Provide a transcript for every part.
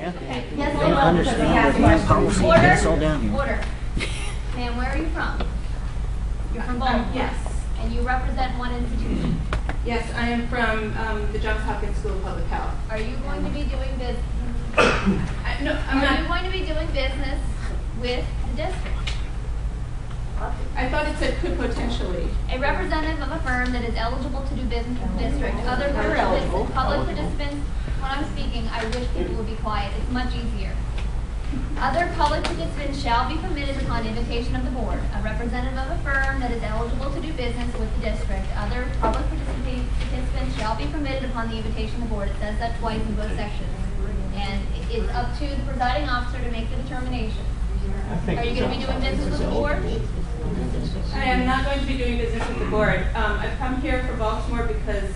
Yes, Don't understand what the policy is. It's all down here. Order. Ma'am, where are you from? You're from Baltimore? Yes. And you represent one institution? Yes, I am from the Johns Hopkins School of Public Health. Are you going to be doing business? No, I'm Are you not. going to be doing business with the district? I thought it said could potentially. A representative of a firm that is eligible to do business with the district. Other public participants, when I'm speaking, I wish people would be quiet. It's much easier. Other public participants shall be permitted upon invitation of the board. A representative of a firm that is eligible to do business with the district. Other public participants shall be permitted upon the invitation of the board. It says that twice in both sections. And it's up to the presiding officer to make the determination. Are you going to be doing business with the board? I am not going to be doing business with the board. I've come here for Baltimore because,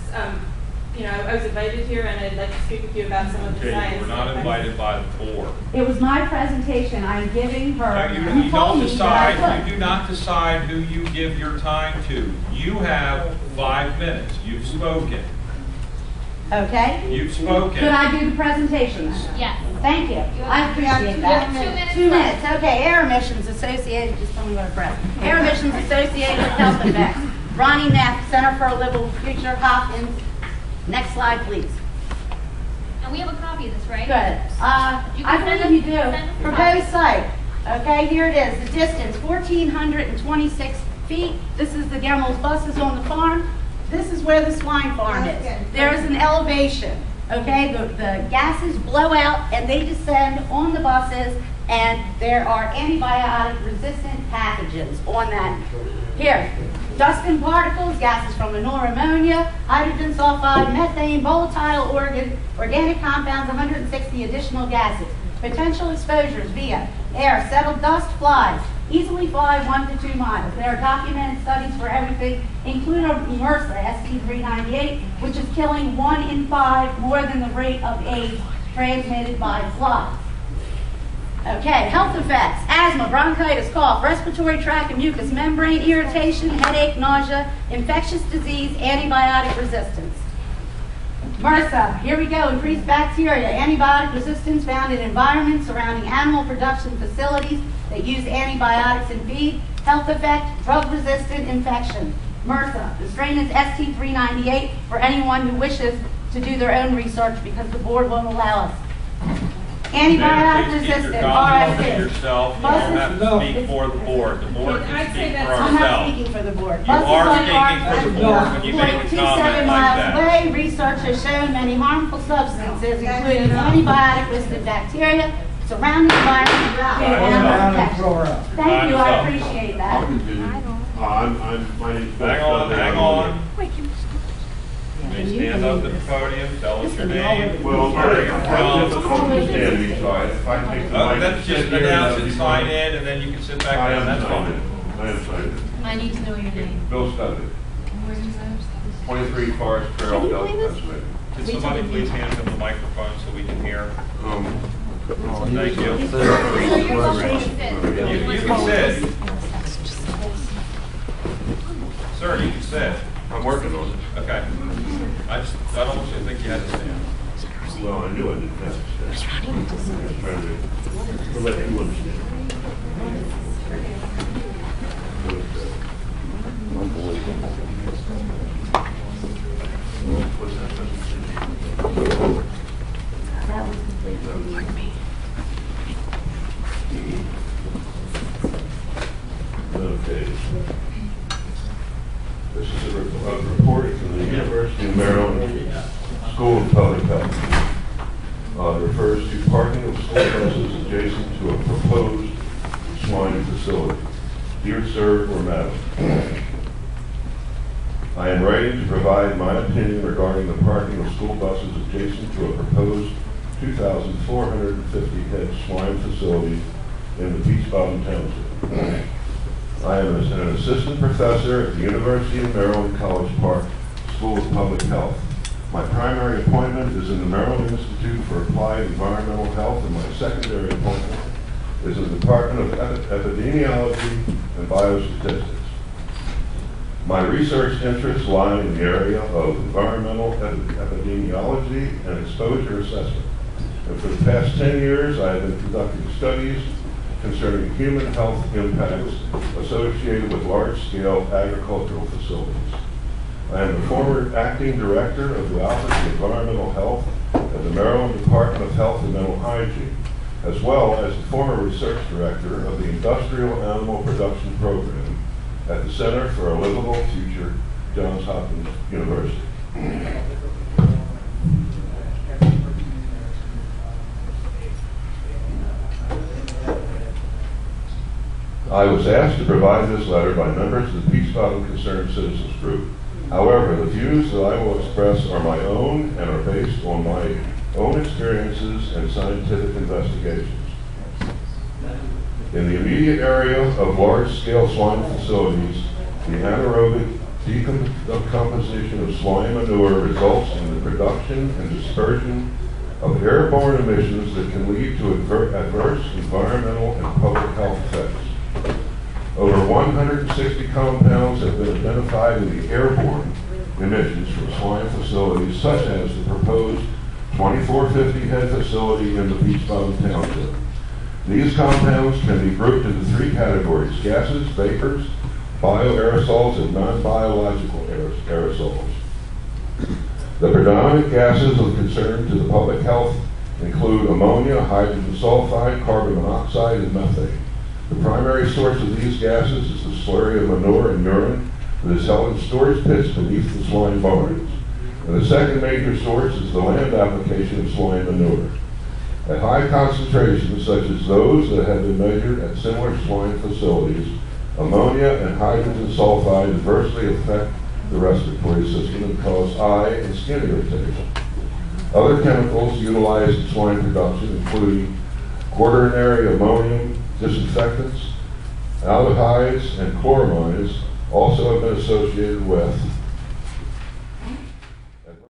you know, I was invited here and I'd like to speak with you about some of the science. You were not invited by the board. It was my presentation. I'm giving her. You don't decide. You do not decide who you give your time to. You have 5 minutes. You've spoken. Okay? You've spoken. Could I do the presentation then? Yes. Thank you. I appreciate that. 2 minutes. 2 minutes. Okay. Air emissions associated. Just tell me what to press. Air emissions associated with health effects. Ronnie Neff, Center for a Livable Future, Hopkins. Next slide, please. And we have a copy of this, right? Good. You I can send believe you us- do. send us a Proposed site. Okay, here it is. The distance, 1,426 feet. This is the Gemmel's buses on the farm. This is where the swine farm is. There is an elevation. Okay, the gases blow out and they descend on the buses, and there are antibiotic-resistant pathogens on that. Here, dust and particles, gases from manure, ammonia, hydrogen sulfide, methane, volatile organic compounds, 160 additional gases. Potential exposures via air, settled dust, flies. Easily fly 1 to 2 miles. There are documented studies for everything, including MRSA, ST398, which is killing 1 in 5 more than the rate of AIDS transmitted by flies. Okay, health effects: asthma, bronchitis, cough, respiratory tract and mucous membrane irritation, headache, nausea, infectious disease, antibiotic resistance. MRSA, here we go, increased bacteria, antibiotic resistance found in environments surrounding animal production facilities that use antibiotics in feed. Health effect, drug-resistant infection. MRSA, the strain is ST398 for anyone who wishes to do their own research because the board won't allow us. Antibiotic resistant, RSV. Yourself. You don't have to speak for the board. The board can speak for I'm not herself. speaking for the board. You are speaking for the board when you make a 27 comment like miles that. away, research has shown many harmful substances, including antibiotic-resistant bacteria, surrounding environment, Thank you, I appreciate that. My name's Bill. Hang on. You may stand up at the podium, tell us your name. Well, where you're I'm from. difficult to stand me, so if I take the mic That's and just sit here, announce that'd and be sign fine. in, and then you can sit back I down, am that's signed fine. in. I am signed in. I need to know your name. Bill Studley. 23 Forest Trail, Delta, Pennsylvania. Could somebody please hand him the microphone so we can hear? Thank you. So you're supposed to sit. You can sit. Sir, you can sit. I'm working on it. Okay. I don't want you to think you had to stand. Well, I knew I didn't have to stand. I'm trying to let you understand. That was completely like me. Okay. This is a report from the University of Maryland School of Public Health. It refers to parking of school buses adjacent to a proposed swine facility. Dear Sir or Madam, I am writing to provide my opinion regarding the parking of school buses adjacent to a proposed 2,450 head swine facility in the Peach Bottom Township. I am an assistant professor at the University of Maryland College Park School of Public Health. My primary appointment is in the Maryland Institute for Applied Environmental Health, and my secondary appointment is in the Department of Epidemiology and Biostatistics. My research interests lie in the area of environmental epidemiology and exposure assessment. And for the past 10 years, I have been conducting studies concerning human health impacts associated with large-scale agricultural facilities. I am the former acting director of the Office of Environmental Health at the Maryland Department of Health and Mental Hygiene, as well as the former research director of the Industrial Animal Production Program at the Center for a Livable Future, Johns Hopkins University. I was asked to provide this letter by members of the Peach Bottom Concerned Citizens Group. However, the views that I will express are my own and are based on my own experiences and scientific investigations. In the immediate area of large-scale swine facilities, the anaerobic decomposition of swine manure results in the production and dispersion of airborne emissions that can lead to adverse environmental and public health effects. Over 160 compounds have been identified in the airborne emissions from swine facilities, such as the proposed 2450 head facility in the Peach Bottom Township. These compounds can be grouped into three categories: gases, vapors, bioaerosols, and non-biological aerosols. The predominant gases of concern to the public health include ammonia, hydrogen sulfide, carbon monoxide, and methane. The primary source of these gases is the slurry of manure and urine that is held in storage pits beneath the swine barns. And the second major source is the land application of swine manure. At high concentrations, such as those that have been measured at similar swine facilities, ammonia and hydrogen sulfide adversely affect the respiratory system and cause eye and skin irritation. Other chemicals utilized in swine production, including quaternary ammonium disinfectants, aldehydes, and chloramines, also have been associated with